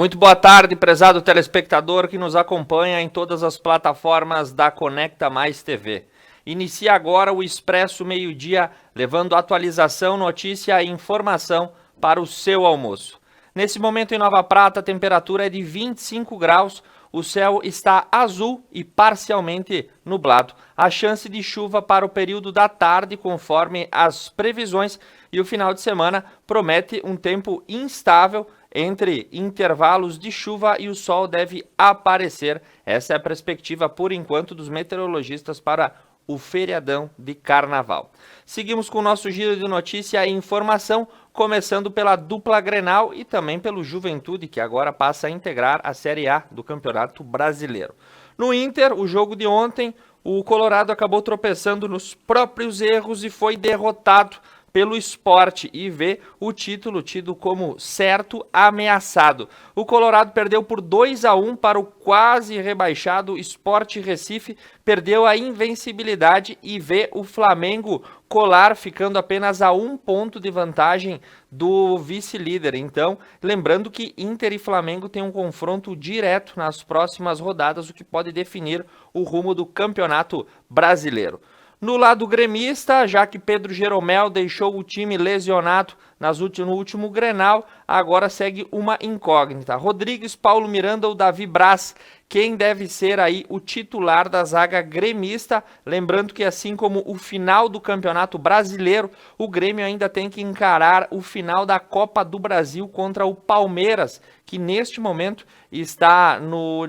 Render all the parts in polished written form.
Muito boa tarde, prezado telespectador que nos acompanha em todas as plataformas da Conecta Mais TV. Inicia agora o Expresso Meio-Dia, levando atualização, notícia e informação para o seu almoço. Nesse momento em Nova Prata, a temperatura é de 25 graus, o céu está azul e parcialmente nublado. A chance de chuva para o período da tarde, conforme as previsões, e o final de semana promete um tempo instável, entre intervalos de chuva e o sol deve aparecer. Essa é a perspectiva, por enquanto, dos meteorologistas para o feriadão de carnaval. Seguimos com o nosso giro de notícia e informação, começando pela dupla Grenal e também pelo Juventude, que agora passa a integrar a Série A do Campeonato Brasileiro. No Inter, o jogo de ontem, o Colorado acabou tropeçando nos próprios erros e foi derrotado pelo Sport e vê o título tido como certo ameaçado. O Colorado perdeu por 2-1 para o quase rebaixado Sport Recife, perdeu a invencibilidade e vê o Flamengo colar, ficando apenas a 1 ponto de vantagem do vice-líder. Então, lembrando que Inter e Flamengo têm um confronto direto nas próximas rodadas, o que pode definir o rumo do Campeonato Brasileiro. No lado gremista, já que Pedro Jeromel deixou o time lesionado no último Grenal, agora segue uma incógnita. Rodrigues, Paulo Miranda ou Davi Braz, quem deve ser aí o titular da zaga gremista? Lembrando que assim como o final do Campeonato Brasileiro, o Grêmio ainda tem que encarar o final da Copa do Brasil contra o Palmeiras, que neste momento está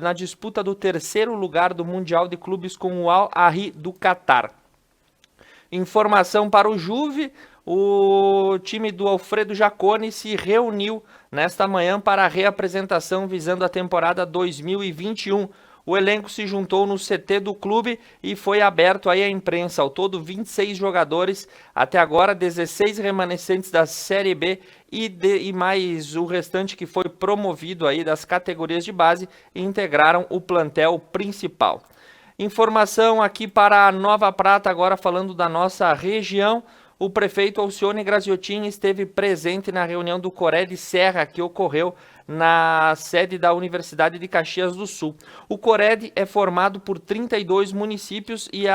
na disputa do terceiro lugar do Mundial de Clubes com o Al Ahly do Catar. Informação para o Juve, o time do Alfredo Jaconi se reuniu nesta manhã para a reapresentação visando a temporada 2021. O elenco se juntou no CT do clube e foi aberto aí à imprensa. Ao todo, 26 jogadores, até agora 16 remanescentes da Série B e mais o restante que foi promovido aí das categorias de base integraram o plantel principal. Informação aqui para a Nova Prata, agora falando da nossa região. O prefeito Alcione Graziotin esteve presente na reunião do Cored Serra, que ocorreu na sede da Universidade de Caxias do Sul. O Cored é formado por 32 municípios e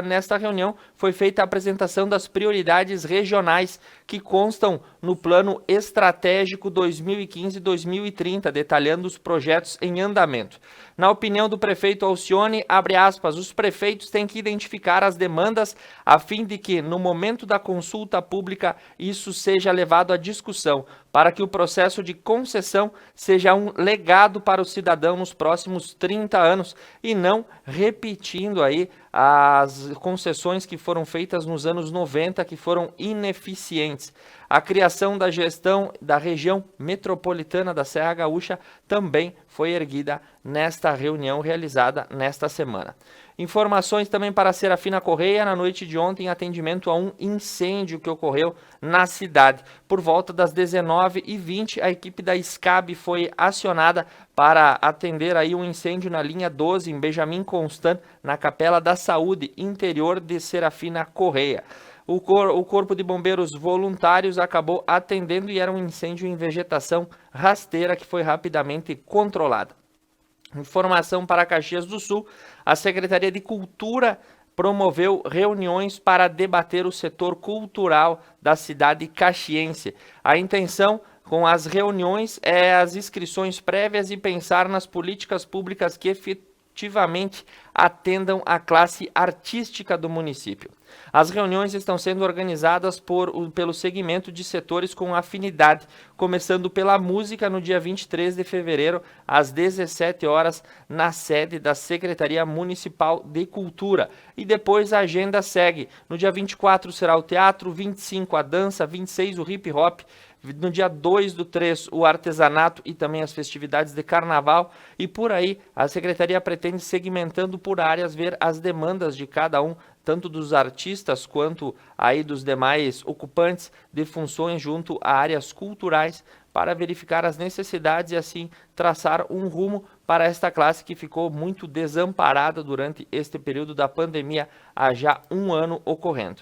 nesta reunião foi feita a apresentação das prioridades regionais que constam no Plano Estratégico 2015-2030, detalhando os projetos em andamento. Na opinião do prefeito Alcione, abre aspas, os prefeitos têm que identificar as demandas a fim de que, no momento da consulta pública, isso seja levado à discussão, para que o processo de concessão seja um legado para o cidadão nos próximos 30 anos e não repetindo aí as concessões que foram feitas nos anos 90, que foram ineficientes. A criação da gestão da região metropolitana da Serra Gaúcha também foi erguida nesta reunião realizada nesta semana. Informações também para a Serafina Correia, na noite de ontem, atendimento a um incêndio que ocorreu na cidade. Por volta das 19h20, a equipe da SCAB foi acionada para atender aí um incêndio na linha 12, em Benjamin Constant, na Capela da Saúde, interior de Serafina Correia. O Corpo de Bombeiros Voluntários acabou atendendo e era um incêndio em vegetação rasteira que foi rapidamente controlada. Informação para Caxias do Sul, a Secretaria de Cultura promoveu reuniões para debater o setor cultural da cidade caxiense. A intenção com as reuniões é as inscrições prévias e pensar nas políticas públicas que efetivamente atendam a classe artística do município. As reuniões estão sendo organizadas pelo segmento de setores com afinidade, começando pela música no dia 23 de fevereiro, às 17 horas, na sede da Secretaria Municipal de Cultura. E depois a agenda segue. No dia 24 será o teatro, 25 a dança, 26 o hip hop, no dia 2/3 o artesanato e também as festividades de carnaval, e por aí a Secretaria pretende, segmentando por áreas, ver as demandas de cada um, tanto dos artistas quanto aí dos demais ocupantes de funções junto a áreas culturais, para verificar as necessidades e assim traçar um rumo para esta classe que ficou muito desamparada durante este período da pandemia, há já um ano ocorrendo.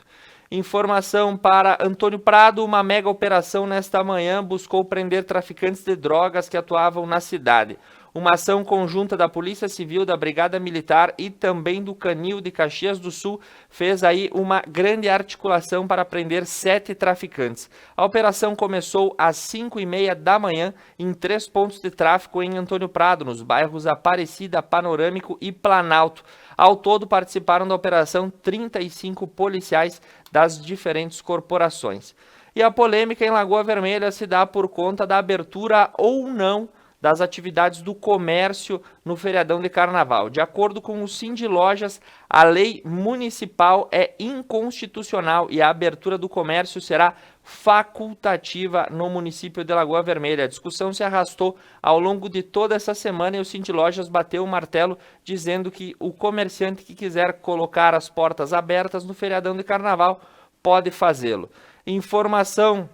Informação para Antônio Prado, uma mega operação nesta manhã buscou prender traficantes de drogas que atuavam na cidade. Uma ação conjunta da Polícia Civil, da Brigada Militar e também do Canil de Caxias do Sul fez aí uma grande articulação para prender 7 traficantes. A operação começou às 5h30 da manhã em 3 pontos de tráfico em Antônio Prado, nos bairros Aparecida, Panorâmico e Planalto. Ao todo participaram da operação 35 policiais das diferentes corporações. E a polêmica em Lagoa Vermelha se dá por conta da abertura ou não das atividades do comércio no feriadão de carnaval. De acordo com o Sindlojas, a lei municipal é inconstitucional e a abertura do comércio será facultativa no município de Lagoa Vermelha. A discussão se arrastou ao longo de toda essa semana e o Sindlojas bateu o martelo dizendo que o comerciante que quiser colocar as portas abertas no feriadão de carnaval pode fazê-lo. Informação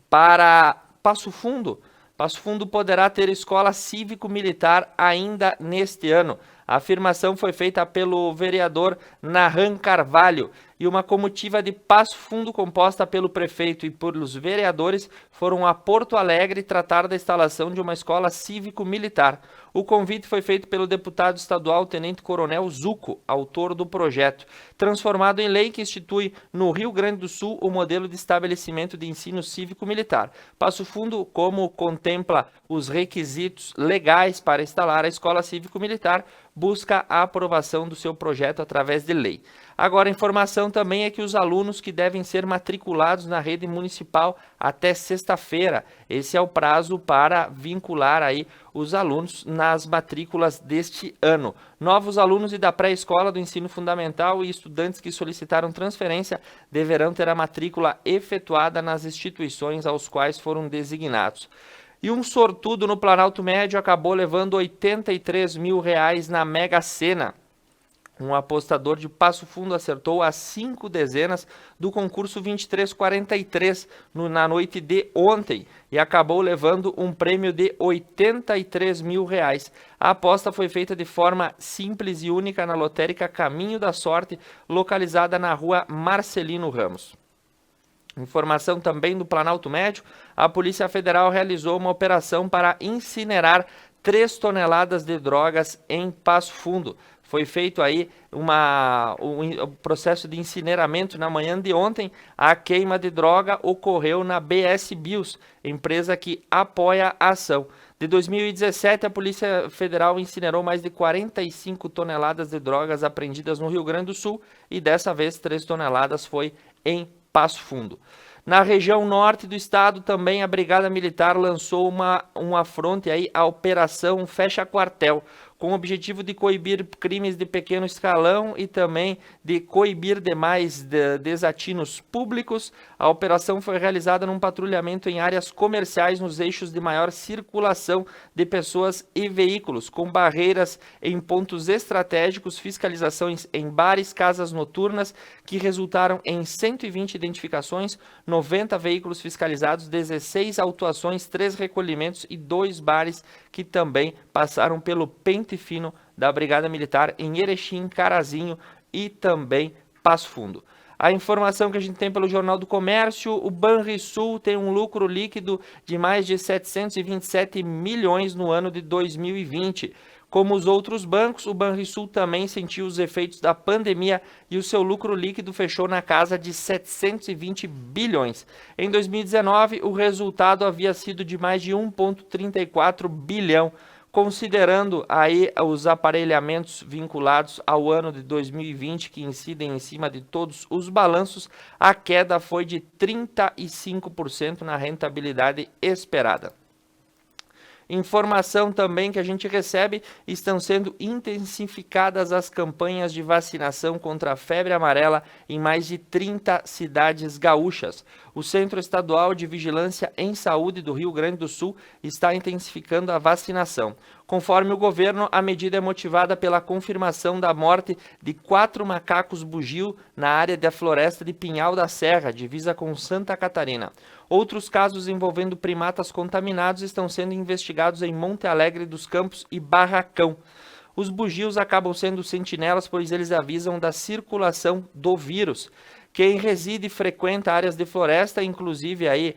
para Passo Fundo. Passo Fundo poderá ter escola cívico-militar ainda neste ano. A afirmação foi feita pelo vereador Nahan Carvalho e uma comitiva de Passo Fundo composta pelo prefeito e pelos vereadores foram a Porto Alegre tratar da instalação de uma escola cívico-militar. O convite foi feito pelo deputado estadual Tenente Coronel Zuco, autor do projeto, transformado em lei que institui no Rio Grande do Sul o modelo de estabelecimento de ensino cívico-militar. Passo Fundo, como contempla os requisitos legais para instalar a escola cívico-militar, busca a aprovação do seu projeto através de lei. Agora, a informação também é que os alunos que devem ser matriculados na rede municipal até sexta-feira. Esse é o prazo para vincular aí os alunos nas matrículas deste ano. Novos alunos e da pré-escola do ensino fundamental e estudantes que solicitaram transferência deverão ter a matrícula efetuada nas instituições aos quais foram designados. E um sortudo no Planalto Médio acabou levando R$83 mil na Mega Sena. Um apostador de Passo Fundo acertou as 5 dezenas do concurso 2343 na noite de ontem e acabou levando um prêmio de R$83 mil. A aposta foi feita de forma simples e única na lotérica Caminho da Sorte, localizada na rua Marcelino Ramos. Informação também do Planalto Médio, a Polícia Federal realizou uma operação para incinerar 3 toneladas de drogas em Passo Fundo. Foi feito aí um processo de incineramento na manhã de ontem. A queima de droga ocorreu na BS Bios, empresa que apoia a ação. De 2017, a Polícia Federal incinerou mais de 45 toneladas de drogas apreendidas no Rio Grande do Sul e dessa vez 3 toneladas foi em Passo Fundo. Na região norte do estado, também a Brigada Militar lançou um afronte aí à Operação Fecha Quartel, com o objetivo de coibir crimes de pequeno escalão e também de coibir demais desatinos públicos. A operação foi realizada num patrulhamento em áreas comerciais nos eixos de maior circulação de pessoas e veículos, com barreiras em pontos estratégicos, fiscalizações em bares, casas noturnas, que resultaram em 120 identificações, 90 veículos fiscalizados, 16 autuações, 3 recolhimentos e 2 bares que também passaram pelo pente fino da Brigada Militar em Erechim, Carazinho e também Passo Fundo. A informação que a gente tem pelo Jornal do Comércio, o Banrisul tem um lucro líquido de mais de 727 milhões no ano de 2020. Como os outros bancos, o Banrisul também sentiu os efeitos da pandemia e o seu lucro líquido fechou na casa de 720 bilhões. Em 2019, o resultado havia sido de mais de 1,34 bilhão. Considerando aí os aparelhamentos vinculados ao ano de 2020 que incidem em cima de todos os balanços, a queda foi de 35% na rentabilidade esperada. Informação também que a gente recebe, estão sendo intensificadas as campanhas de vacinação contra a febre amarela em mais de 30 cidades gaúchas. O Centro Estadual de Vigilância em Saúde do Rio Grande do Sul está intensificando a vacinação. Conforme o governo, a medida é motivada pela confirmação da morte de 4 macacos bugio na área da floresta de Pinhal da Serra, divisa com Santa Catarina. Outros casos envolvendo primatas contaminados estão sendo investigados em Monte Alegre dos Campos e Barracão. Os bugios acabam sendo sentinelas, pois eles avisam da circulação do vírus. Quem reside e frequenta áreas de floresta, inclusive aí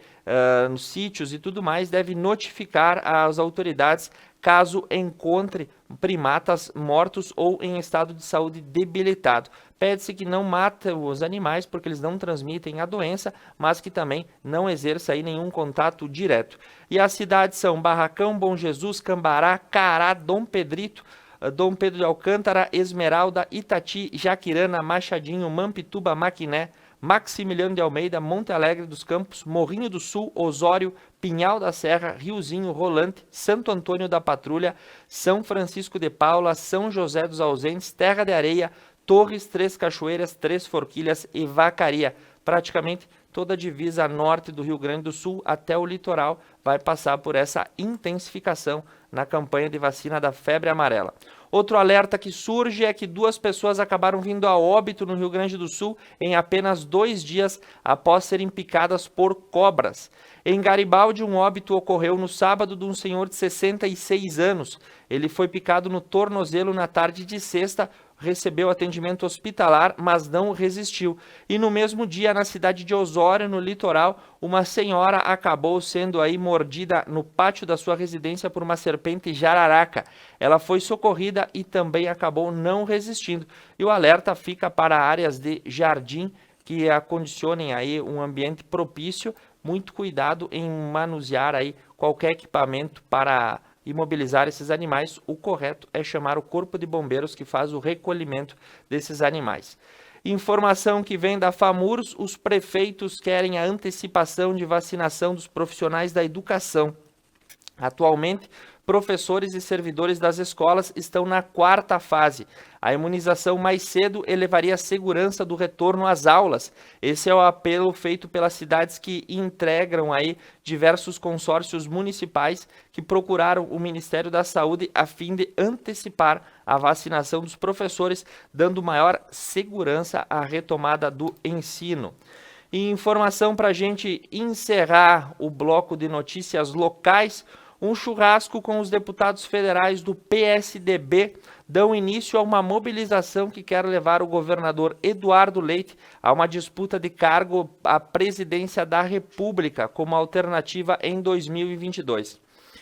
nos sítios e tudo mais, deve notificar as autoridades caso encontre primatas mortos ou em estado de saúde debilitado. Pede-se que não mate os animais porque eles não transmitem a doença, mas que também não exerça aí nenhum contato direto. E as cidades são Barracão, Bom Jesus, Cambará, Cará, Dom Pedrito, Dom Pedro de Alcântara, Esmeralda, Itati, Jaquirana, Machadinho, Mampituba, Maquiné, Maximiliano de Almeida, Monte Alegre dos Campos, Morrinho do Sul, Osório, Pinhal da Serra, Riozinho, Rolante, Santo Antônio da Patrulha, São Francisco de Paula, São José dos Ausentes, Terra de Areia, Torres, Três Cachoeiras, Três Forquilhas e Vacaria. Praticamente toda a divisa norte do Rio Grande do Sul até o litoral vai passar por essa intensificação na campanha de vacina da febre amarela. Outro alerta que surge é que 2 pessoas acabaram vindo a óbito no Rio Grande do Sul em apenas 2 dias após serem picadas por cobras. Em Garibaldi, um óbito ocorreu no sábado de um senhor de 66 anos. Ele foi picado no tornozelo na tarde de sexta, recebeu atendimento hospitalar, mas não resistiu. E no mesmo dia, na cidade de Osório, no litoral, uma senhora acabou sendo aí mordida no pátio da sua residência por uma serpente jararaca. Ela foi socorrida e também acabou não resistindo. E o alerta fica para áreas de jardim que acondicionem aí um ambiente propício. Muito cuidado em manusear aí qualquer equipamento para imobilizar esses animais. O correto é chamar o Corpo de Bombeiros que faz o recolhimento desses animais. Informação que vem da FAMURS: os prefeitos querem a antecipação de vacinação dos profissionais da educação. Atualmente, professores e servidores das escolas estão na 4ª fase. A imunização mais cedo elevaria a segurança do retorno às aulas. Esse é o apelo feito pelas cidades que integram aí diversos consórcios municipais que procuraram o Ministério da Saúde a fim de antecipar a vacinação dos professores, dando maior segurança à retomada do ensino. E informação para a gente encerrar o bloco de notícias locais: um churrasco com os deputados federais do PSDB dão início a uma mobilização que quer levar o governador Eduardo Leite a uma disputa de cargo à presidência da República como alternativa em 2022.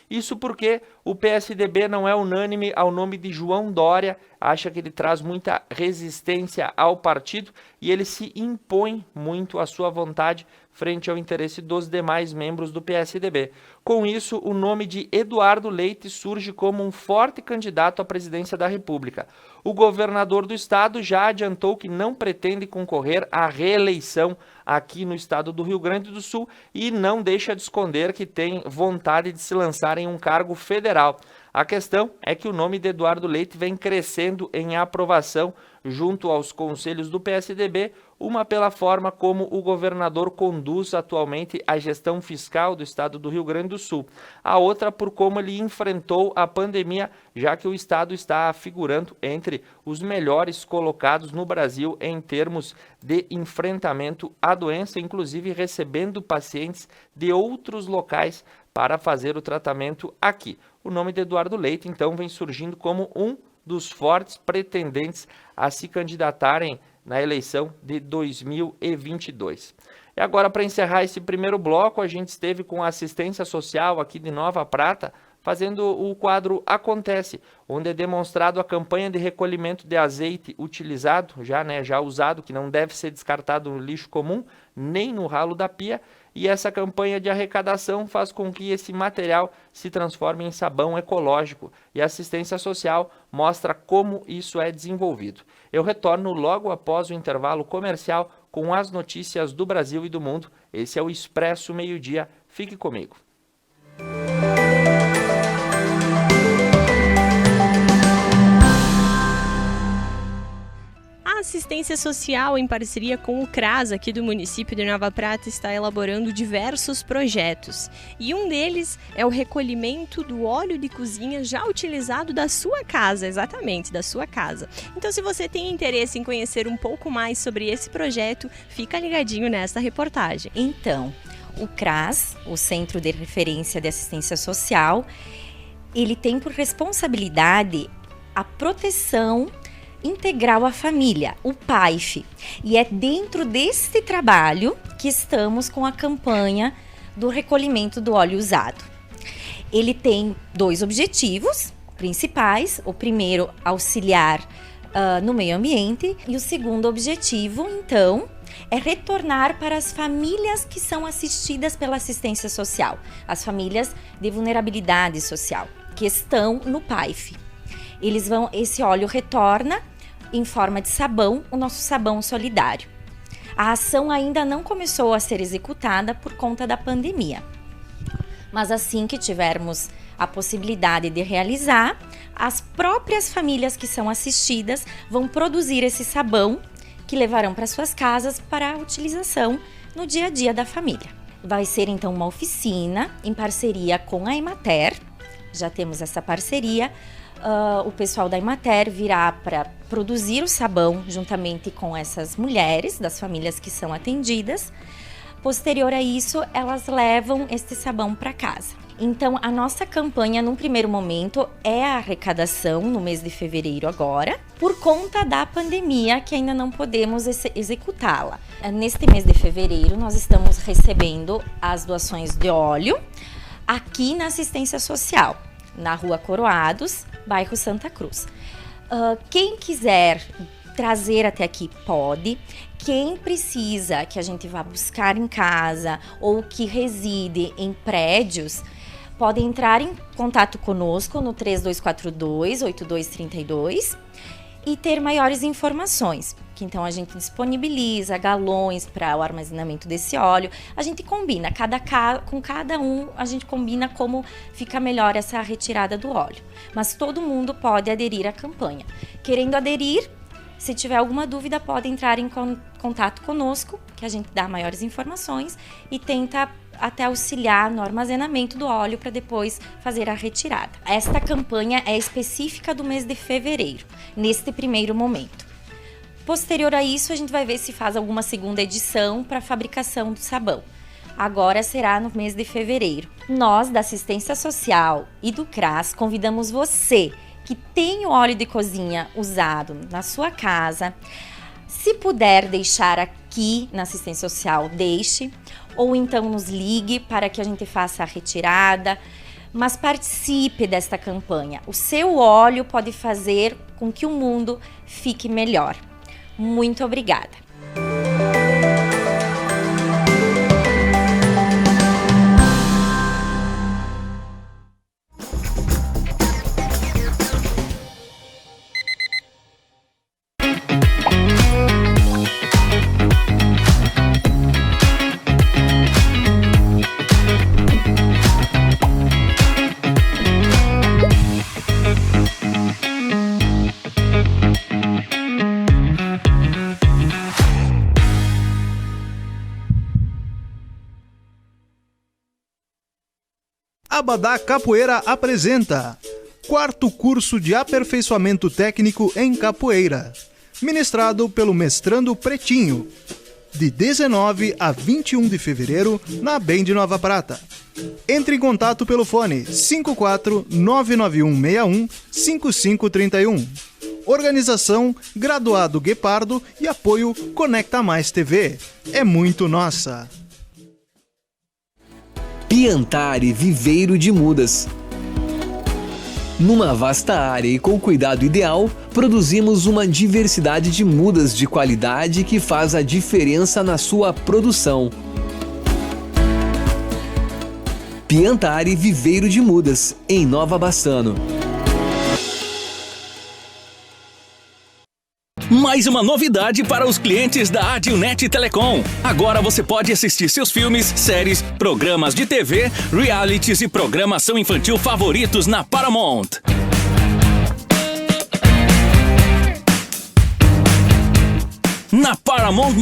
Isso porque o PSDB não é unânime ao nome de João Dória, acha que ele traz muita resistência ao partido e ele se impõe muito à sua vontade frente ao interesse dos demais membros do PSDB. Com isso, o nome de Eduardo Leite surge como um forte candidato à presidência da República. O governador do estado já adiantou que não pretende concorrer à reeleição aqui no estado do Rio Grande do Sul e não deixa de esconder que tem vontade de se lançar em um cargo federal. A questão é que o nome de Eduardo Leite vem crescendo em aprovação junto aos conselhos do PSDB, uma pela forma como o governador conduz atualmente a gestão fiscal do estado do Rio Grande do Sul. A outra por como ele enfrentou a pandemia, já que o estado está figurando entre os melhores colocados no Brasil em termos de enfrentamento à doença, inclusive recebendo pacientes de outros locais para fazer o tratamento aqui. O nome de Eduardo Leite, então, vem surgindo como um dos fortes pretendentes a se candidatarem na eleição de 2022. E agora, para encerrar esse primeiro bloco, a gente esteve com a assistência social aqui de Nova Prata, fazendo o quadro Acontece, onde é demonstrado a campanha de recolhimento de azeite utilizado, já usado, que não deve ser descartado no lixo comum, nem no ralo da pia, e essa campanha de arrecadação faz com que esse material se transforme em sabão ecológico, e a assistência social mostra como isso é desenvolvido. Eu retorno logo após o intervalo comercial com as notícias do Brasil e do mundo. Esse é o Expresso Meio-Dia. Fique comigo. A assistência social, em parceria com o CRAS, aqui do município de Nova Prata, está elaborando diversos projetos. E um deles é o recolhimento do óleo de cozinha já utilizado da sua casa, exatamente, da sua casa. Então, se você tem interesse em conhecer um pouco mais sobre esse projeto, fica ligadinho nesta reportagem. Então, o CRAS, o Centro de Referência de Assistência Social, ele tem por responsabilidade a proteção integral à família, o PAIF. E é dentro desse trabalho que estamos com a campanha do recolhimento do óleo usado. Ele tem 2 objetivos principais. O primeiro, auxiliar no meio ambiente, e o segundo objetivo, então, é retornar para as famílias que são assistidas pela assistência social, as famílias de vulnerabilidade social, que estão no PAIF. Esse óleo retorna em forma de sabão, o nosso sabão solidário. A ação ainda não começou a ser executada por conta da pandemia. Mas assim que tivermos a possibilidade de realizar, as próprias famílias que são assistidas vão produzir esse sabão que levarão para suas casas para a utilização no dia a dia da família. Vai ser então uma oficina em parceria com a Emater. Já temos essa parceria. O pessoal da Emater virá para produzir o sabão juntamente com essas mulheres das famílias que são atendidas. Posterior a isso, elas levam este sabão para casa. Então, a nossa campanha, num primeiro momento, é a arrecadação no mês de fevereiro agora, por conta da pandemia, que ainda não podemos executá-la. Neste mês de fevereiro, nós estamos recebendo as doações de óleo aqui na assistência social, na Rua Coroados, bairro Santa Cruz. Quem quiser trazer até aqui pode. Quem precisa que a gente vá buscar em casa ou que reside em prédios, pode entrar em contato conosco no 3242-8232 e ter maiores informações. Que então a gente disponibiliza galões para o armazenamento desse óleo. A gente combina, com cada um a gente combina como fica melhor essa retirada do óleo. Mas todo mundo pode aderir à campanha. Querendo aderir, se tiver alguma dúvida, pode entrar em contato conosco, que a gente dá maiores informações e tenta até auxiliar no armazenamento do óleo para depois fazer a retirada. Esta campanha é específica do mês de fevereiro, neste primeiro momento. Posterior a isso, a gente vai ver se faz alguma segunda edição para a fabricação do sabão. Agora será no mês de fevereiro. Nós, da Assistência Social e do CRAS, convidamos você que tem o óleo de cozinha usado na sua casa. Se puder deixar aqui na assistência social, deixe, ou então nos ligue para que a gente faça a retirada, mas participe desta campanha. O seu óleo pode fazer com que o mundo fique melhor. Muito obrigada! Abadá Capoeira apresenta 4º curso de aperfeiçoamento técnico em capoeira, ministrado pelo mestrando Pretinho, de 19 a 21 de fevereiro, na BEM de Nova Prata. Entre em contato pelo fone 54-99161-5531. Organização Graduado Guepardo e apoio Conecta Mais TV. É muito nossa! Piantari Viveiro de Mudas. Numa vasta área e com cuidado ideal, produzimos uma diversidade de mudas de qualidade que faz a diferença na sua produção. Piantari Viveiro de Mudas, em Nova Bassano. Mais uma novidade para os clientes da Adilnet Telecom. Agora você pode assistir seus filmes, séries, programas de TV, realities e programação infantil favoritos na Paramount. Na Paramount+.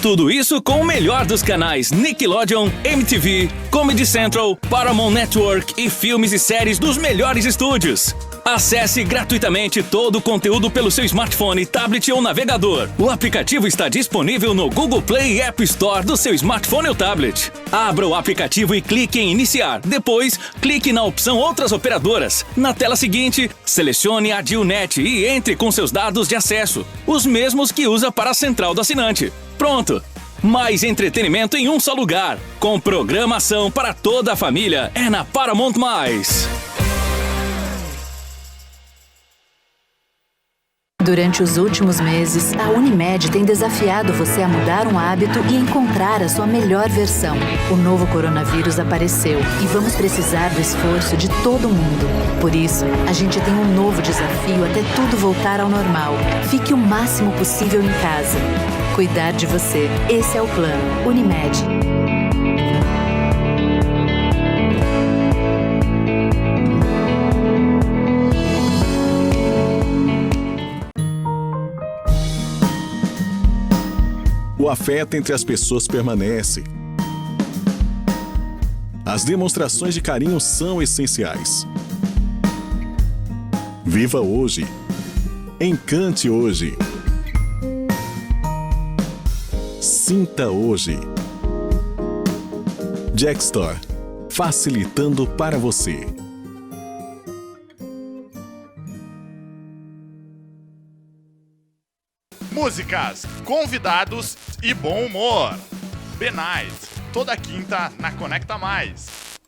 Tudo isso com o melhor dos canais Nickelodeon, MTV, Comedy Central, Paramount Network e filmes e séries dos melhores estúdios. Acesse gratuitamente todo o conteúdo pelo seu smartphone, tablet ou navegador. O aplicativo está disponível no Google Play e App Store do seu smartphone ou tablet. Abra o aplicativo e clique em iniciar. Depois, clique na opção Outras operadoras. Na tela seguinte, selecione a AdilNet e entre com seus dados de acesso, os mesmos que usa para a central do assinante. Pronto! Mais entretenimento em um só lugar. Com programação para toda a família. É na Paramount+. Durante os últimos meses, a Unimed tem desafiado você a mudar um hábito e encontrar a sua melhor versão. O novo coronavírus apareceu e vamos precisar do esforço de todo mundo. Por isso, a gente tem um novo desafio até tudo voltar ao normal. Fique o máximo possível em casa. Cuidar de você. Esse é o plano. Unimed. O afeto entre as pessoas permanece. As demonstrações de carinho são essenciais. Viva hoje. Encante hoje. Sinta hoje. Jackstore. Facilitando para você. Músicas, convidados e bom humor. The Night, toda quinta na Conecta Mais.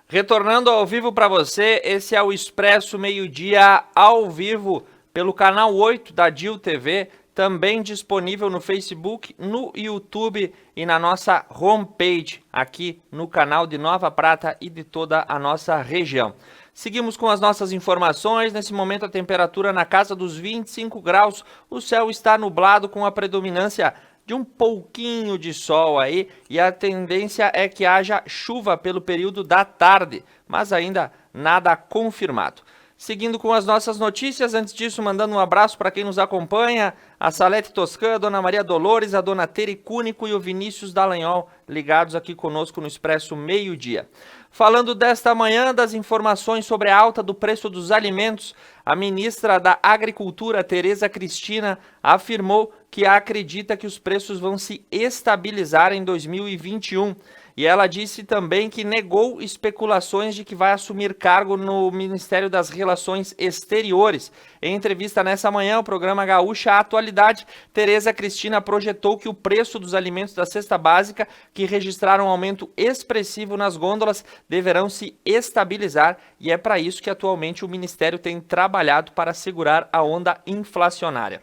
Retornando ao vivo para você, esse é o Expresso Meio-Dia ao vivo pelo canal 8 da Dil TV, também disponível no Facebook, no YouTube e na nossa homepage aqui no canal de Nova Prata e de toda a nossa região. Seguimos com as nossas informações. Nesse momento a temperatura na casa dos 25 graus, o céu está nublado com a predominância de um pouquinho de sol aí e a tendência é que haja chuva pelo período da tarde, mas ainda nada confirmado. Seguindo com as nossas notícias, antes disso, mandando um abraço para quem nos acompanha, a Salete Toscã, a Dona Maria Dolores, a Dona Tere Cúnico e o Vinícius Dallagnol, ligados aqui conosco no Expresso Meio-Dia. Falando desta manhã das informações sobre a alta do preço dos alimentos, a ministra da Agricultura, Tereza Cristina, afirmou que acredita que os preços vão se estabilizar em 2021. E ela disse também que negou especulações de que vai assumir cargo no Ministério das Relações Exteriores. Em entrevista nessa manhã, o programa Gaúcha Atualidade, Tereza Cristina projetou que o preço dos alimentos da cesta básica, que registraram um aumento expressivo nas gôndolas, deverão se estabilizar e é para isso que atualmente o Ministério tem trabalhado para segurar a onda inflacionária.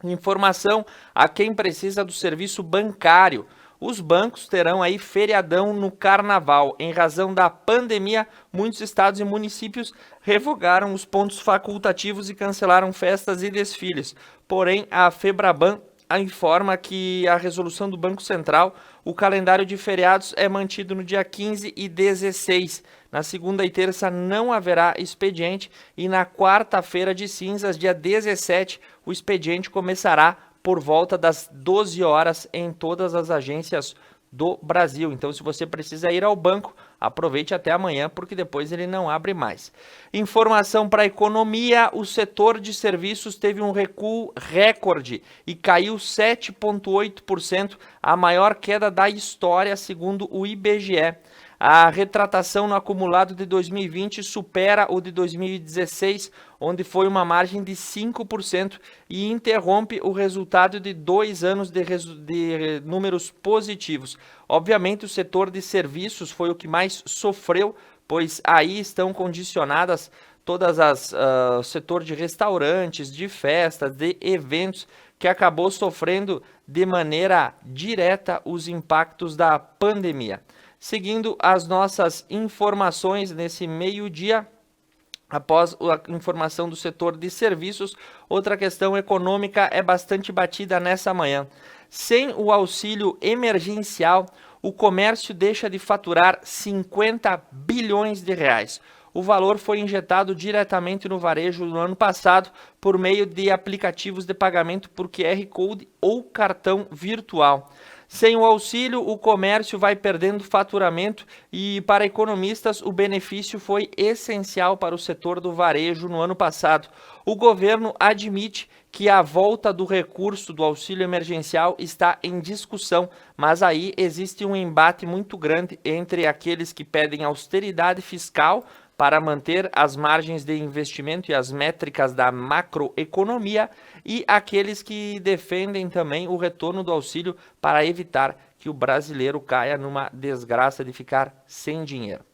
Informação a quem precisa do serviço bancário. Os bancos terão aí feriadão no carnaval. Em razão da pandemia, muitos estados e municípios revogaram os pontos facultativos e cancelaram festas e desfiles. Porém, a Febraban informa que a resolução do Banco Central, o calendário de feriados é mantido no dia 15 e 16. Na segunda e terça não haverá expediente e na quarta-feira de cinzas, dia 17, o expediente começará por volta das 12 horas em todas as agências do Brasil. Então, se você precisa ir ao banco, aproveite até amanhã, porque depois ele não abre mais. Informação para a economia, o setor de serviços teve um recuo recorde e caiu 7,8%, a maior queda da história, segundo o IBGE. A retratação no acumulado de 2020 supera o de 2016, onde foi uma margem de 5% e interrompe o resultado de 2 anos de números positivos. Obviamente, o setor de serviços foi o que mais sofreu, pois aí estão condicionadas todas as setor de restaurantes, de festas, de eventos, que acabou sofrendo de maneira direta os impactos da pandemia. Seguindo as nossas informações nesse meio-dia, após a informação do setor de serviços, outra questão econômica é bastante batida nessa manhã. Sem o auxílio emergencial, o comércio deixa de faturar 50 bilhões de reais. O valor foi injetado diretamente no varejo no ano passado por meio de aplicativos de pagamento por QR Code ou cartão virtual. Sem o auxílio, o comércio vai perdendo faturamento e, para economistas, o benefício foi essencial para o setor do varejo no ano passado. O governo admite que a volta do recurso do auxílio emergencial está em discussão, mas aí existe um embate muito grande entre aqueles que pedem austeridade fiscal para manter as margens de investimento e as métricas da macroeconomia e aqueles que defendem também o retorno do auxílio para evitar que o brasileiro caia numa desgraça de ficar sem dinheiro.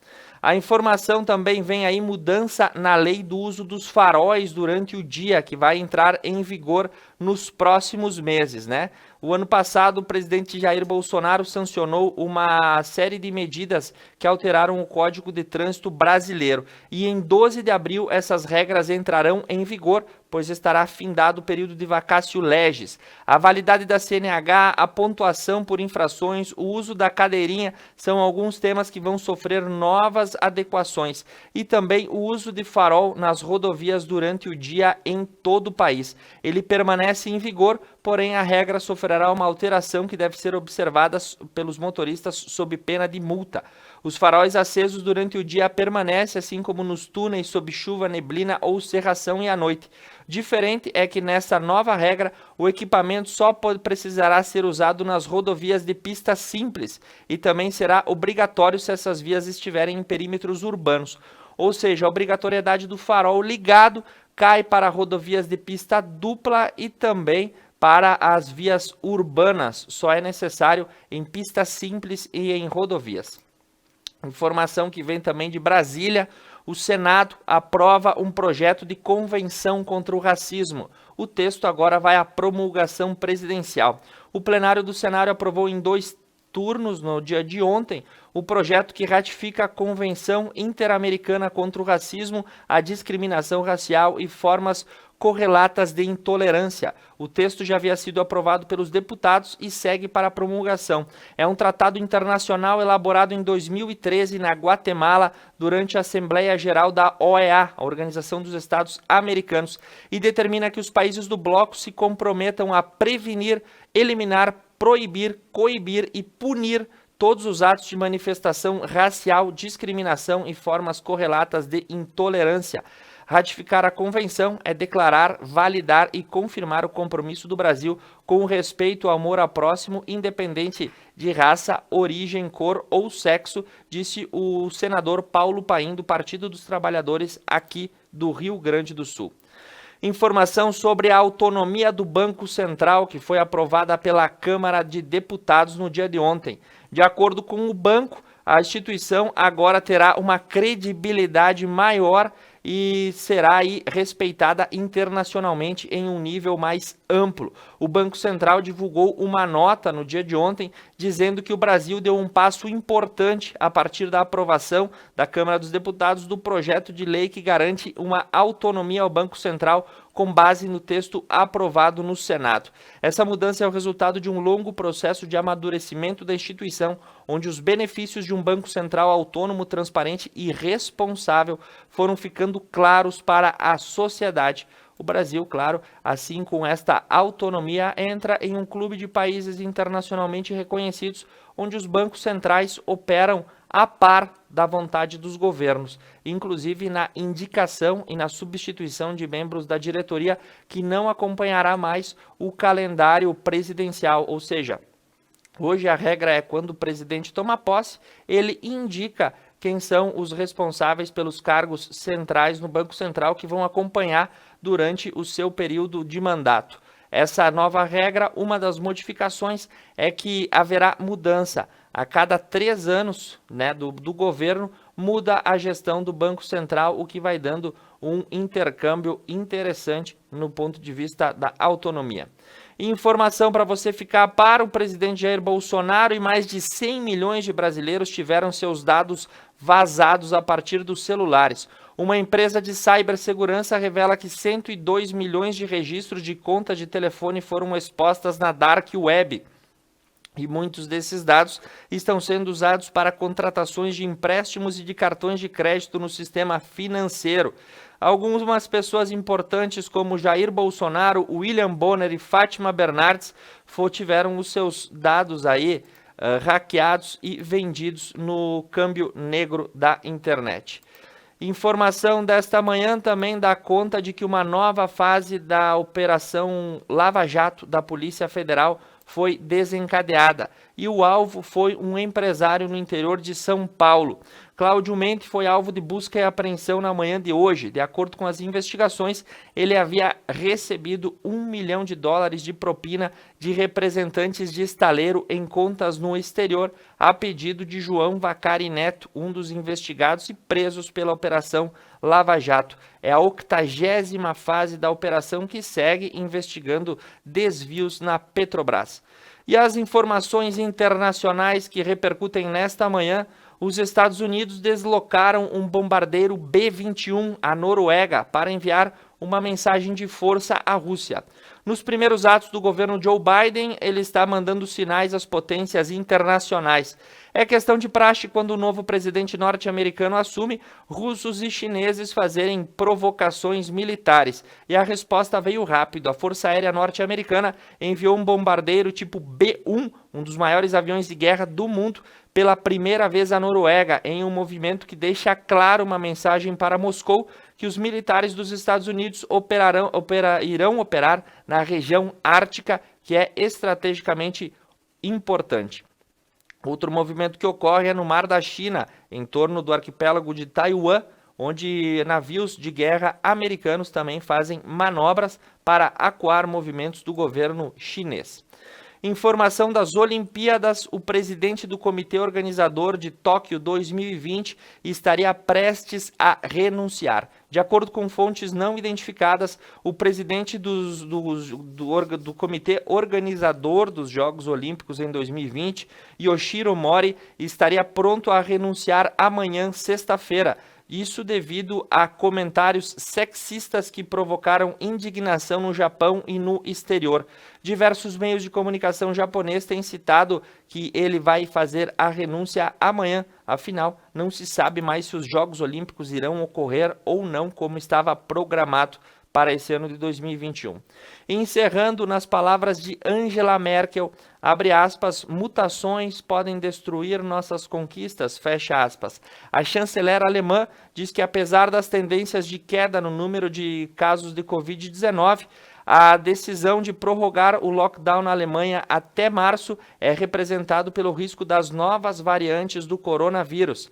A informação também vem aí mudança na lei do uso dos faróis durante o dia, que vai entrar em vigor nos próximos meses, né? O ano passado, o presidente Jair Bolsonaro sancionou uma série de medidas que alteraram o Código de Trânsito brasileiro. E em 12 de abril, essas regras entrarão em vigor, pois estará findado o período de vacatio legis. A validade da CNH, a pontuação por infrações, o uso da cadeirinha são alguns temas que vão sofrer novas adequações. E também o uso de farol nas rodovias durante o dia em todo o país. Ele permanece em vigor, porém a regra sofrerá uma alteração que deve ser observada pelos motoristas sob pena de multa. Os faróis acesos durante o dia permanecem, assim como nos túneis sob chuva, neblina ou cerração e à noite. Diferente é que nessa nova regra, o equipamento só precisará ser usado nas rodovias de pista simples e também será obrigatório se essas vias estiverem em perímetros urbanos. Ou seja, a obrigatoriedade do farol ligado cai para rodovias de pista dupla e também para as vias urbanas. Só é necessário em pistas simples e em rodovias. Informação que vem também de Brasília. O Senado aprova um projeto de convenção contra o racismo. O texto agora vai à promulgação presidencial. O plenário do Senado aprovou em 2 turnos no dia de ontem o projeto que ratifica a Convenção Interamericana contra o Racismo, a Discriminação Racial e Formas Correlatas de Intolerância. O texto já havia sido aprovado pelos deputados e segue para a promulgação. É um tratado internacional elaborado em 2013 na Guatemala durante a Assembleia Geral da OEA, a Organização dos Estados Americanos, e determina que os países do bloco se comprometam a prevenir, eliminar, proibir, coibir e punir todos os atos de manifestação racial, discriminação e formas correlatas de intolerância. Ratificar a convenção é declarar, validar e confirmar o compromisso do Brasil com o respeito ao amor ao próximo, independente de raça, origem, cor ou sexo, disse o senador Paulo Paim, do Partido dos Trabalhadores aqui do Rio Grande do Sul. Informação sobre a autonomia do Banco Central, que foi aprovada pela Câmara de Deputados no dia de ontem. De acordo com o banco, a instituição agora terá uma credibilidade maior e será aí respeitada internacionalmente em um nível mais amplo. O Banco Central divulgou uma nota no dia de ontem dizendo que o Brasil deu um passo importante a partir da aprovação da Câmara dos Deputados do projeto de lei que garante uma autonomia ao Banco Central com base no texto aprovado no Senado. Essa mudança é o resultado de um longo processo de amadurecimento da instituição, onde os benefícios de um Banco Central autônomo, transparente e responsável foram ficando claros para a sociedade. O Brasil, claro, assim com esta autonomia, entra em um clube de países internacionalmente reconhecidos, onde os bancos centrais operam a par da vontade dos governos, inclusive na indicação e na substituição de membros da diretoria que não acompanhará mais o calendário presidencial, ou seja, hoje a regra é quando o presidente toma posse, ele indica quem são os responsáveis pelos cargos centrais no Banco Central que vão acompanhar durante o seu período de mandato. Essa nova regra, uma das modificações é que haverá mudança. A cada 3 anos, né, do governo, muda a gestão do Banco Central, o que vai dando um intercâmbio interessante no ponto de vista da autonomia. Informação para você ficar para o presidente Jair Bolsonaro e mais de 100 milhões de brasileiros tiveram seus dados vazados a partir dos celulares. Uma empresa de cibersegurança revela que 102 milhões de registros de contas de telefone foram expostas na Dark Web. E muitos desses dados estão sendo usados para contratações de empréstimos e de cartões de crédito no sistema financeiro. Algumas pessoas importantes como Jair Bolsonaro, William Bonner e Fátima Bernardes tiveram os seus dados aí hackeados e vendidos no câmbio negro da internet. Informação desta manhã também dá conta de que uma nova fase da Operação Lava Jato da Polícia Federal foi desencadeada e o alvo foi um empresário no interior de São Paulo. Cláudio Mendes foi alvo de busca e apreensão na manhã de hoje. De acordo com as investigações, ele havia recebido $1 milhão de propina de representantes de estaleiro em contas no exterior, a pedido de João Vacari Neto, um dos investigados e presos pela Operação Lava Jato. É a 80ª fase da operação que segue investigando desvios na Petrobras. E as informações internacionais que repercutem nesta manhã: os Estados Unidos deslocaram um bombardeiro B-21 à Noruega para enviar uma mensagem de força à Rússia. Nos primeiros atos do governo Joe Biden, ele está mandando sinais às potências internacionais. É questão de praxe quando o novo presidente norte-americano assume, russos e chineses fazerem provocações militares. E a resposta veio rápido. A Força Aérea Norte-Americana enviou um bombardeiro tipo B-1, um dos maiores aviões de guerra do mundo, pela primeira vez à Noruega, em um movimento que deixa claro uma mensagem para Moscou que os militares dos Estados Unidos irão operar na região ártica, que é estrategicamente importante. Outro movimento que ocorre é no Mar da China, em torno do arquipélago de Taiwan, onde navios de guerra americanos também fazem manobras para acuar movimentos do governo chinês. Informação das Olimpíadas: o presidente do comitê organizador de Tóquio 2020 estaria prestes a renunciar. De acordo com fontes não identificadas, o presidente do comitê organizador dos Jogos Olímpicos em 2020, Yoshiro Mori, estaria pronto a renunciar amanhã, sexta-feira. Isso devido a comentários sexistas que provocaram indignação no Japão e no exterior. Diversos meios de comunicação japoneses têm citado que ele vai fazer a renúncia amanhã. Afinal, não se sabe mais se os Jogos Olímpicos irão ocorrer ou não, como estava programado para esse ano de 2021. Encerrando nas palavras de Angela Merkel, abre aspas, mutações podem destruir nossas conquistas, fecha aspas. A chanceler alemã diz que apesar das tendências de queda no número de casos de Covid-19, a decisão de prorrogar o lockdown na Alemanha até março é representado pelo risco das novas variantes do coronavírus.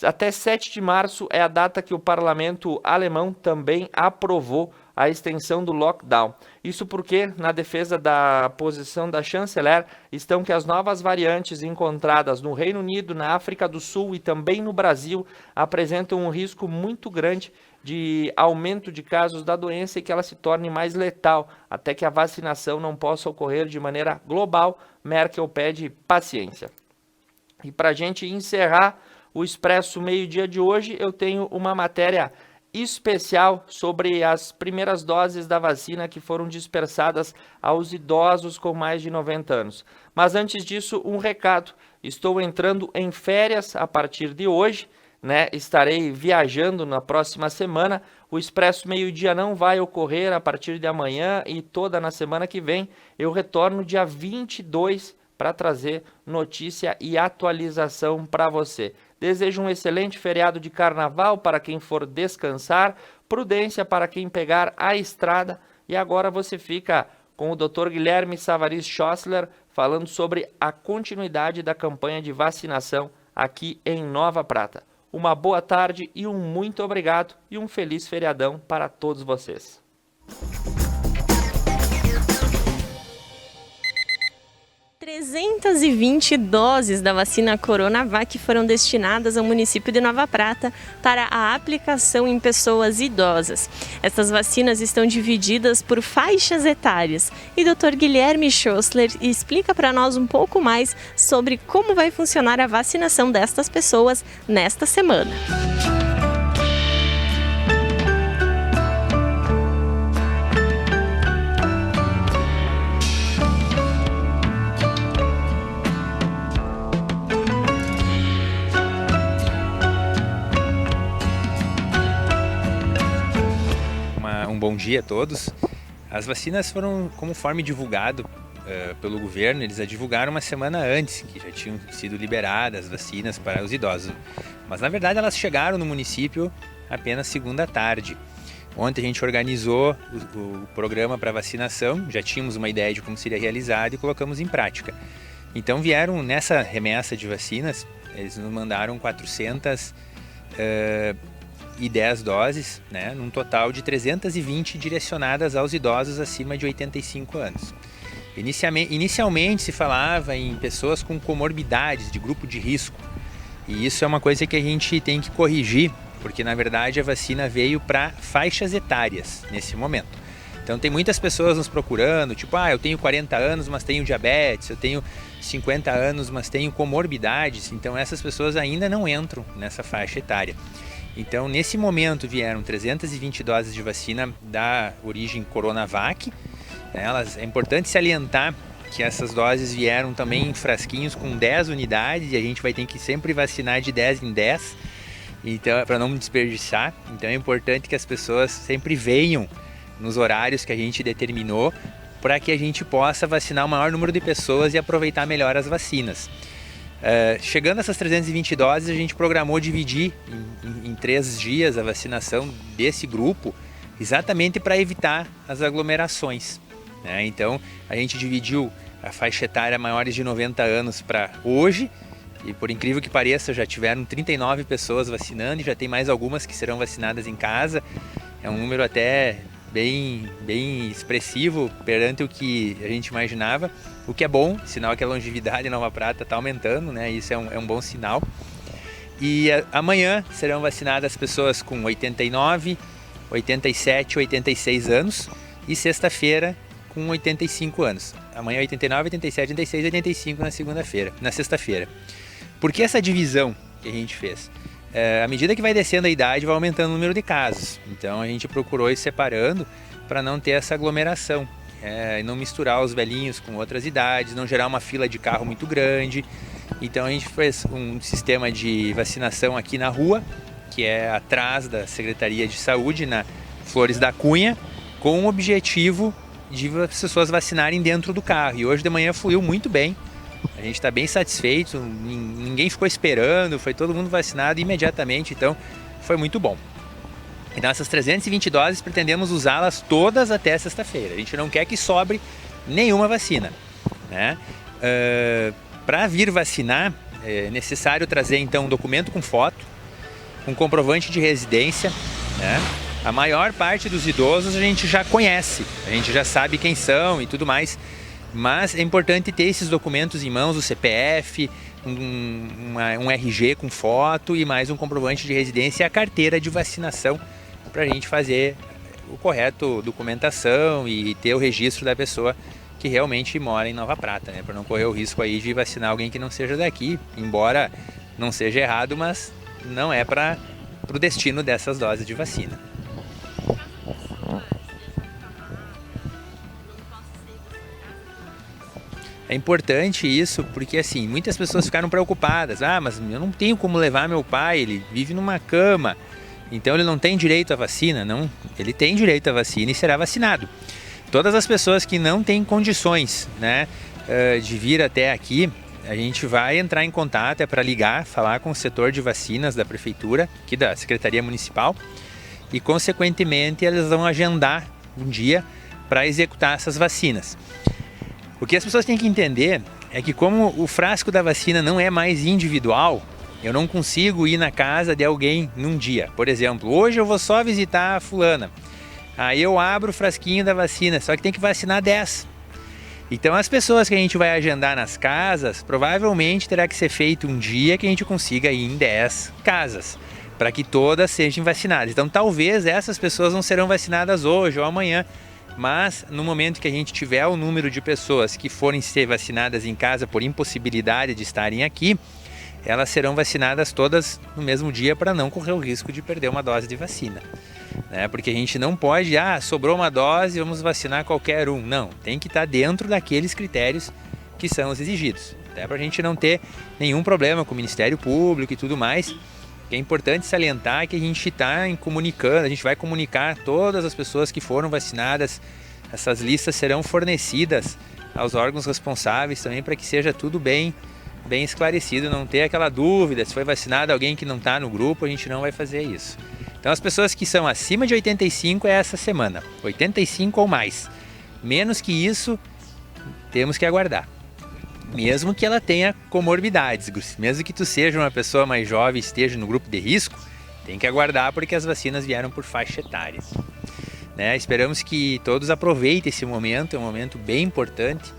Até 7 de março é a data que o parlamento alemão também aprovou a extensão do lockdown. Isso porque, na defesa da posição da chanceler, estão que as novas variantes encontradas no Reino Unido, na África do Sul e também no Brasil apresentam um risco muito grande de aumento de casos da doença e que ela se torne mais letal, até que a vacinação não possa ocorrer de maneira global. Merkel pede paciência. E para a gente encerrar o Expresso Meio-Dia de hoje, eu tenho uma matéria especial sobre as primeiras doses da vacina que foram dispersadas aos idosos com mais de 90 anos. Mas antes disso, um recado. Estou entrando em férias a partir de hoje, né? Estarei viajando na próxima semana. O Expresso Meio-Dia não vai ocorrer a partir de amanhã e toda na semana que vem. Eu retorno dia 22 para trazer notícia e atualização para você. Desejo um excelente feriado de carnaval para quem for descansar, prudência para quem pegar a estrada. E agora você fica com o Dr. Guilherme Savarez Schossler falando sobre a continuidade da campanha de vacinação aqui em Nova Prata. Uma boa tarde e um muito obrigado e um feliz feriadão para todos vocês. 320 doses da vacina Coronavac foram destinadas ao município de Nova Prata para a aplicação em pessoas idosas. Essas vacinas estão divididas por faixas etárias e o Dr. Guilherme Schossler explica para nós um pouco mais sobre como vai funcionar a vacinação destas pessoas nesta semana. bom dia a todos. As vacinas foram, conforme divulgado pelo governo, eles a divulgaram uma semana antes, que já tinham sido liberadas as vacinas para os idosos. Mas na verdade elas chegaram no município apenas segunda tarde. Ontem a gente organizou o programa para vacinação, já tínhamos uma ideia de como seria realizado e colocamos em prática. Então vieram nessa remessa de vacinas, eles nos mandaram 410 doses, né, num total de 320 direcionadas aos idosos acima de 85 anos. Inicialmente se falava em pessoas com comorbidades, de grupo de risco, e isso é uma coisa que a gente tem que corrigir, porque na verdade a vacina veio para faixas etárias nesse momento. Então tem muitas pessoas nos procurando, tipo, eu tenho 40 anos, mas tenho diabetes, eu tenho 50 anos, mas tenho comorbidades, então essas pessoas ainda não entram nessa faixa etária. Então nesse momento vieram 320 doses de vacina da origem Coronavac. É importante salientar que essas doses vieram também em frasquinhos com 10 unidades e a gente vai ter que sempre vacinar de 10 em 10, então, para não desperdiçar. Então é importante que as pessoas sempre venham nos horários que a gente determinou para que a gente possa vacinar o maior número de pessoas e aproveitar melhor as vacinas. Chegando a essas 320 doses, a gente programou dividir em 3 dias a vacinação desse grupo, exatamente para evitar as aglomerações. Então a gente dividiu a faixa etária maiores de 90 anos para hoje, e por incrível que pareça já tiveram 39 pessoas vacinando e já tem mais algumas que serão vacinadas em casa. É um número até bem expressivo perante o que a gente imaginava, o que é bom, sinal que a longevidade em Nova Prata está aumentando, né? Isso é um bom sinal. E amanhã serão vacinadas pessoas com 89, 87, 86 anos e sexta-feira com 85 anos. Amanhã 89, 87, 86 e 85 na sexta-feira. Por que essa divisão que a gente fez? À medida que vai descendo a idade, vai aumentando o número de casos. Então a gente procurou ir separando para não ter essa aglomeração. E não misturar os velhinhos com outras idades, não gerar uma fila de carro muito grande. Então a gente fez um sistema de vacinação aqui na rua, que é atrás da Secretaria de Saúde, na Flores da Cunha, com o objetivo de as pessoas vacinarem dentro do carro. E hoje de manhã fluiu muito bem, a gente está bem satisfeito, ninguém ficou esperando, foi todo mundo vacinado imediatamente, então foi muito bom. Então essas 320 doses pretendemos usá-las todas até sexta-feira, a gente não quer que sobre nenhuma vacina, né? Para vir vacinar é necessário trazer então um documento com foto, um comprovante de residência, né? A maior parte dos idosos a gente já conhece, a gente já sabe quem são e tudo mais, mas é importante ter esses documentos em mãos, o CPF, um RG com foto e mais um comprovante de residência e a carteira de vacinação para a gente fazer o correto documentação e ter o registro da pessoa que realmente mora em Nova Prata, né? Para não correr o risco aí de vacinar alguém que não seja daqui, embora não seja errado, mas não é para o destino dessas doses de vacina. É importante isso porque assim, muitas pessoas ficaram preocupadas. Mas eu não tenho como levar meu pai, ele vive numa cama, então ele não tem direito à vacina. Não, ele tem direito à vacina e será vacinado. Todas as pessoas que não têm condições, né, de vir até aqui, a gente vai entrar em contato, para ligar, falar com o setor de vacinas da Prefeitura, aqui da Secretaria Municipal, e consequentemente eles vão agendar um dia para executar essas vacinas. O que as pessoas têm que entender é que como o frasco da vacina não é mais individual, eu não consigo ir na casa de alguém num dia. Por exemplo, hoje eu vou só visitar a fulana. Aí eu abro o frasquinho da vacina, só que tem que vacinar 10. Então as pessoas que a gente vai agendar nas casas, provavelmente terá que ser feito um dia que a gente consiga ir em 10 casas, para que todas sejam vacinadas. Então talvez essas pessoas não serão vacinadas hoje ou amanhã, mas no momento que a gente tiver o número de pessoas que forem ser vacinadas em casa por impossibilidade de estarem aqui, elas serão vacinadas todas no mesmo dia para não correr o risco de perder uma dose de vacina, né? Porque a gente não pode, sobrou uma dose, vamos vacinar qualquer um. Não, tem que estar dentro daqueles critérios que são os exigidos, até para a gente não ter nenhum problema com o Ministério Público e tudo mais, que que é importante salientar que a gente está comunicando, a gente vai comunicar todas as pessoas que foram vacinadas. Essas listas serão fornecidas aos órgãos responsáveis também para que seja tudo bem esclarecido, não ter aquela dúvida se foi vacinado alguém que não está no grupo, a gente não vai fazer isso. Então as pessoas que são acima de 85 é essa semana, 85 ou mais. Menos que isso, temos que aguardar. Mesmo que ela tenha comorbidades, mesmo que tu seja uma pessoa mais jovem e esteja no grupo de risco, tem que aguardar porque as vacinas vieram por faixa etária. Né? Esperamos que todos aproveitem esse momento, é um momento bem importante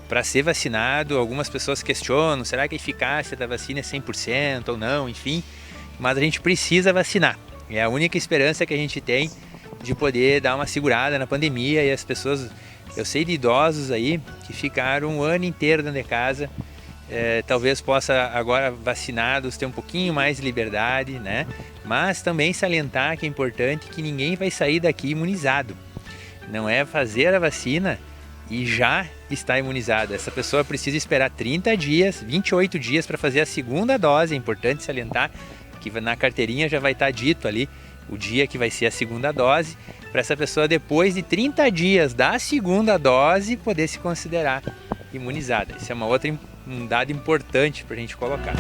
para ser vacinado. Algumas pessoas questionam, será que a eficácia da vacina é 100% ou não, enfim, mas a gente precisa vacinar. É a única esperança que a gente tem de poder dar uma segurada na pandemia e as pessoas... Eu sei de idosos aí que ficaram um ano inteiro dentro de casa, talvez possa agora vacinados ter um pouquinho mais de liberdade, né? Mas também salientar que é importante que ninguém vai sair daqui imunizado. Não é fazer a vacina e já está imunizado. Essa pessoa precisa esperar 30 dias, 28 dias para fazer a segunda dose. É importante salientar que na carteirinha já vai estar dito ali o dia que vai ser a segunda dose, para essa pessoa depois de 30 dias da segunda dose poder se considerar imunizada. Isso é um dado importante para a gente colocar.